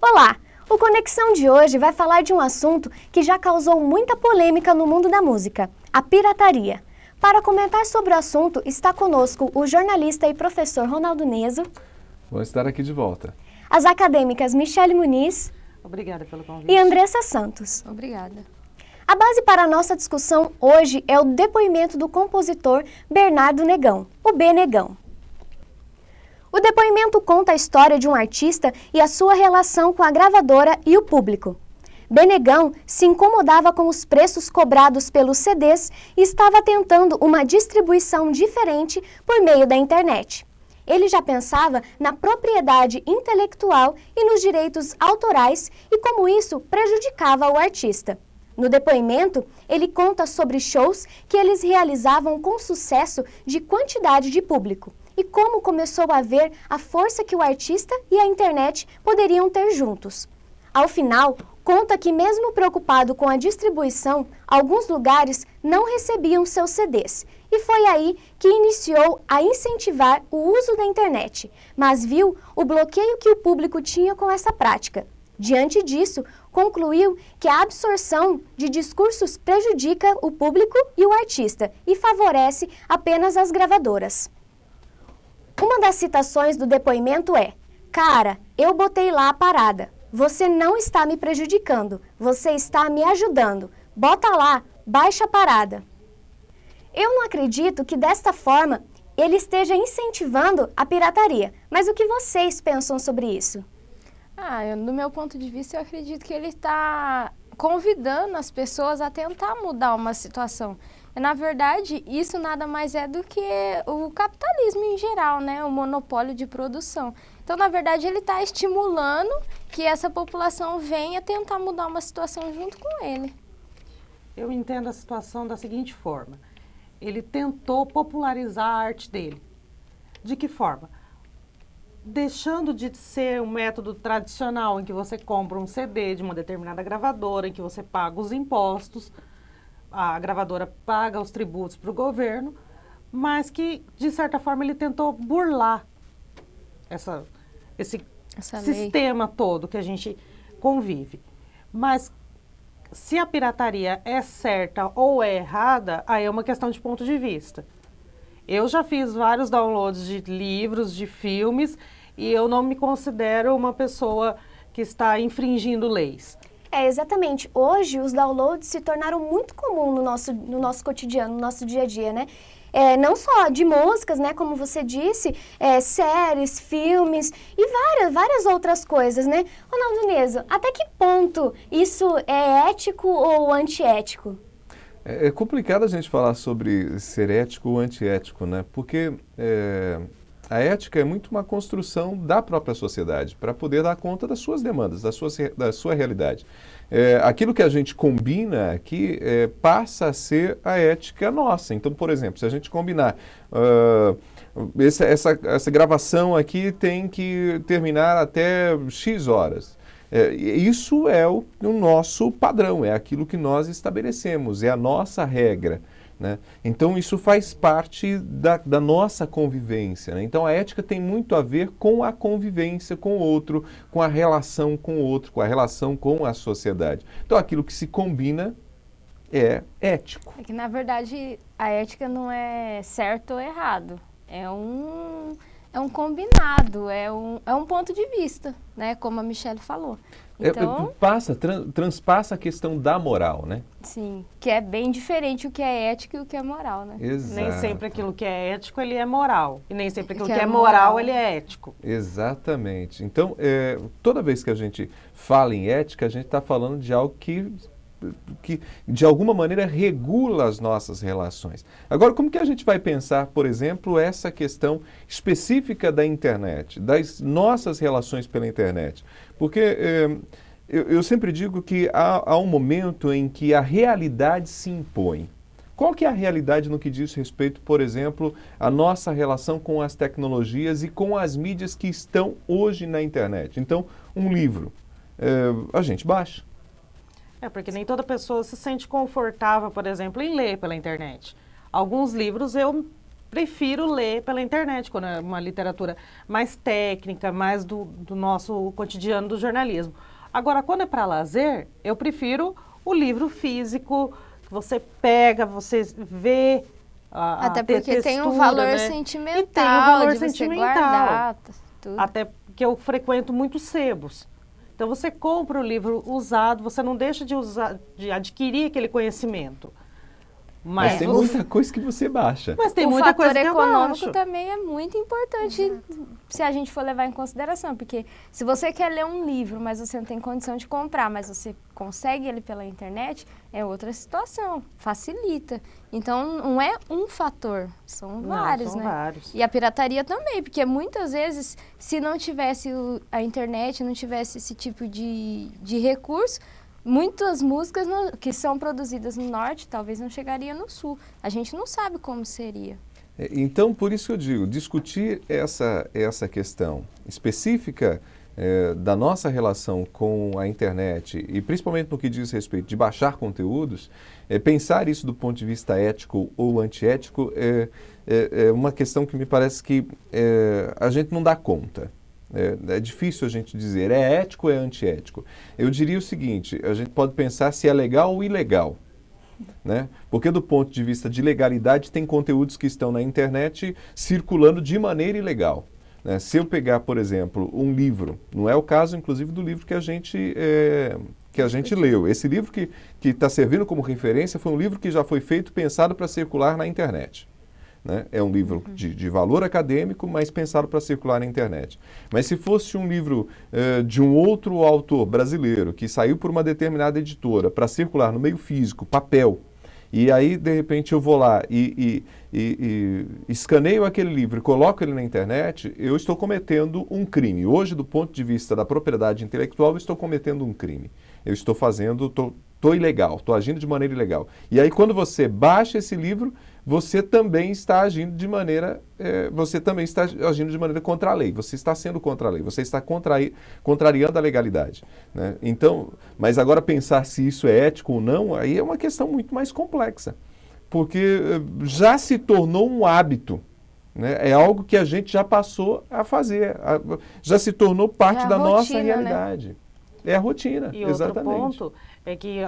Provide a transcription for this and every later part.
Olá! O Conexão de hoje vai falar de um assunto que já causou muita polêmica no mundo da música, a pirataria. Para comentar sobre o assunto, está conosco o jornalista e professor Ronaldo Neso. Vou estar aqui de volta. As acadêmicas Michele Muniz. Obrigada pelo convite. E Andressa Santos. Obrigada. A base para a nossa discussão hoje é o depoimento do compositor Bernardo Negão, o B. Negão. O depoimento conta a história de um artista e a sua relação com a gravadora e o público. B. Negão se incomodava com os preços cobrados pelos CDs e estava tentando uma distribuição diferente por meio da internet. Ele já pensava na propriedade intelectual e nos direitos autorais e como isso prejudicava o artista. No depoimento, ele conta sobre shows que eles realizavam com sucesso de quantidade de público e como começou a ver a força que o artista e a internet poderiam ter juntos. Ao final, conta que mesmo preocupado com a distribuição, alguns lugares não recebiam seus CDs. E foi aí que iniciou a incentivar o uso da internet, mas viu o bloqueio que o público tinha com essa prática. Diante disso, concluiu que a absorção de discursos prejudica o público e o artista e favorece apenas as gravadoras. Uma das citações do depoimento é: "Cara, eu botei lá a parada. Você não está me prejudicando, você está me ajudando. Bota lá, baixa a parada." Eu não acredito que desta forma ele esteja incentivando a pirataria, mas o que vocês pensam sobre isso? Do meu ponto de vista, eu acredito que ele está convidando as pessoas a tentar mudar uma situação. Na verdade, isso nada mais é do que o capitalismo em geral, né? O monopólio de produção. Então, na verdade, ele está estimulando que essa população venha tentar mudar uma situação junto com ele. Eu entendo a situação da seguinte forma. Ele tentou popularizar a arte dele. De que forma? Deixando de ser um método tradicional em que você compra um CD de uma determinada gravadora, em que você paga os impostos, a gravadora paga os tributos para o governo, mas que, de certa forma, ele tentou burlar esse sistema todo que a gente convive. Mas se a pirataria é certa ou é errada, aí é uma questão de ponto de vista. Eu já fiz vários downloads de livros, de filmes, e eu não me considero uma pessoa que está infringindo leis. Exatamente. Hoje, os downloads se tornaram muito comum no nosso cotidiano, no nosso dia a dia, né? Não só de músicas, né, como você disse, séries, filmes e várias outras coisas, né? Ronaldo Neso, até que ponto isso é ético ou antiético? É complicado a gente falar sobre ser ético ou antiético, né? Porque a ética é muito uma construção da própria sociedade para poder dar conta das suas demandas, da sua realidade. Aquilo que a gente combina aqui passa a ser a ética nossa. Então, por exemplo, se a gente combinar, essa gravação aqui tem que terminar até X horas. Isso é o nosso padrão, é aquilo que nós estabelecemos, é a nossa regra, né? Então isso faz parte da nossa convivência, né? Então a ética tem muito a ver com a convivência com o outro, com a relação com o outro, com a relação com a sociedade. Então aquilo que se combina é ético. É que, na verdade, a ética não é certo ou errado, é um combinado, é um ponto de vista, né? Como a Michele falou. Então, transpassa a questão da moral, né? Sim, que é bem diferente o que é ético e o que é moral, né? Exato. Nem sempre aquilo que é ético, ele é moral. E nem sempre aquilo que é moral, ele é ético. Exatamente. Então, toda vez que a gente fala em ética, a gente está falando de algo que de alguma maneira regula as nossas relações. Agora, como que a gente vai pensar, por exemplo, essa questão específica da internet, das nossas relações pela internet? Porque eu sempre digo que há um momento em que a realidade se impõe. Qual que é a realidade no que diz respeito, por exemplo, à nossa relação com as tecnologias e com as mídias que estão hoje na internet? Então, um livro, a gente baixa. Porque nem toda pessoa se sente confortável, por exemplo, em ler pela internet. Alguns livros eu prefiro ler pela internet, quando é uma literatura mais técnica, mais do nosso cotidiano do jornalismo. Agora, quando é para lazer, eu prefiro o livro físico, que você pega, você vê Até porque textura, tem um valor né? sentimental, E tem um valor de você sentimental. guardar, tudo. Até porque eu frequento muitos sebos. Então, você compra o livro usado, você não deixa de adquirir aquele conhecimento. Mas tem muita coisa que você baixa. Mas tem o muita fator coisa que eu econômico baixo. também é muito importante se a gente for levar em consideração, porque se você quer ler um livro, mas você não tem condição de comprar, mas você consegue ele pela internet, é outra situação, facilita. Então, não é um fator, são vários, são né? vários. E a pirataria também, porque muitas vezes, se não tivesse a internet, não tivesse esse tipo de recurso, muitas músicas que são produzidas no norte talvez não chegariam no sul. A gente não sabe como seria. Então, por isso que eu digo, discutir essa questão específica da nossa relação com a internet e principalmente no que diz respeito de baixar conteúdos, pensar isso do ponto de vista ético ou antiético é uma questão que me parece que a gente não dá conta. É difícil a gente dizer, é ético ou é antiético. Eu diria o seguinte, a gente pode pensar se é legal ou ilegal, né? Porque do ponto de vista de legalidade, tem conteúdos que estão na internet circulando de maneira ilegal, né? Se eu pegar, por exemplo, um livro, não é o caso, inclusive, do livro que a gente leu. Esse livro que está servindo como referência foi um livro que já foi feito, pensado para circular na internet. Né? É um livro de valor acadêmico, mas pensado para circular na internet. Mas se fosse um livro de um outro autor brasileiro que saiu por uma determinada editora para circular no meio físico, papel, e aí de repente eu vou lá e escaneio aquele livro e coloco ele na internet, eu estou cometendo um crime. Hoje, do ponto de vista da propriedade intelectual, eu estou cometendo um crime. Eu estou estou ilegal, estou agindo de maneira ilegal. E aí quando você baixa esse livro, você também está agindo de maneira contra a lei. Você está sendo contra a lei. Você está contrariando a legalidade, né? Então, mas agora pensar se isso é ético ou não, aí é uma questão muito mais complexa, porque já se tornou um hábito, né? É algo que a gente já passou a fazer, já se tornou parte da nossa realidade. Né? É a rotina, e exatamente. Outro ponto é que,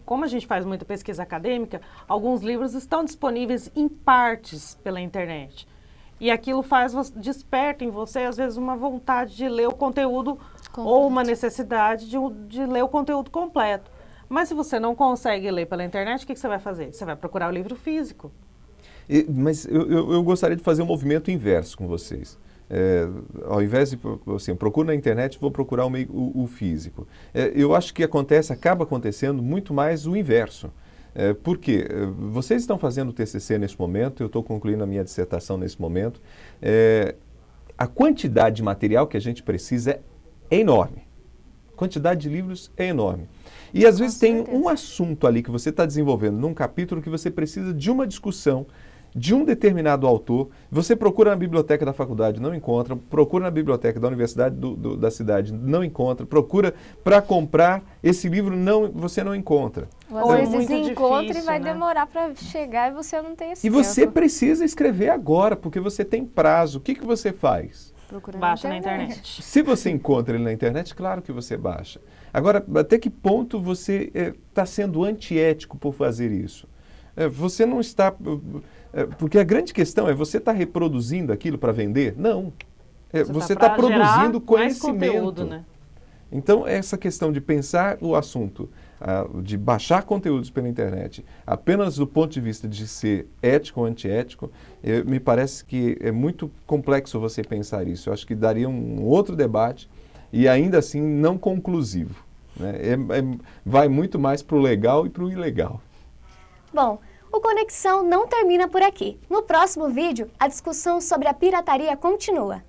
como a gente faz muita pesquisa acadêmica, alguns livros estão disponíveis em partes pela internet. E aquilo desperta em você, às vezes, uma vontade de ler o conteúdo ou uma necessidade de ler o conteúdo completo. Mas se você não consegue ler pela internet, o que você vai fazer? Você vai procurar o livro físico. Mas eu gostaria de fazer um movimento inverso com vocês. Ao invés de assim, procuro na internet, vou procurar o físico. Eu acho que acaba acontecendo muito mais o inverso. Por quê? Vocês estão fazendo o TCC nesse momento, eu estou concluindo a minha dissertação nesse momento. A quantidade de material que a gente precisa é enorme. A quantidade de livros é enorme. E às vezes tem um assunto ali que você está desenvolvendo num capítulo que você precisa de uma discussão de um determinado autor. Você procura na biblioteca da faculdade, não encontra, procura na biblioteca da universidade da cidade, não encontra, procura para comprar esse livro, você não encontra. Ou às vezes muito encontra difícil, e vai né? demorar para chegar e você não tem esse E tempo. você precisa escrever agora, porque você tem prazo. O que você faz? Procura Baixa na internet. Se você encontra ele na internet, claro que você baixa. Agora, até que ponto você está sendo antiético por fazer isso? Você não está... porque a grande questão é, você está reproduzindo aquilo para vender? Não. Você está produzindo conhecimento. Conteúdo, né? Então, essa questão de pensar o assunto, de baixar conteúdos pela internet, apenas do ponto de vista de ser ético ou antiético, me parece que é muito complexo você pensar isso. Eu acho que daria um outro debate e ainda assim não conclusivo, né? Vai muito mais para o legal e para o ilegal. Bom, o Conexão não termina por aqui. No próximo vídeo, a discussão sobre a pirataria continua.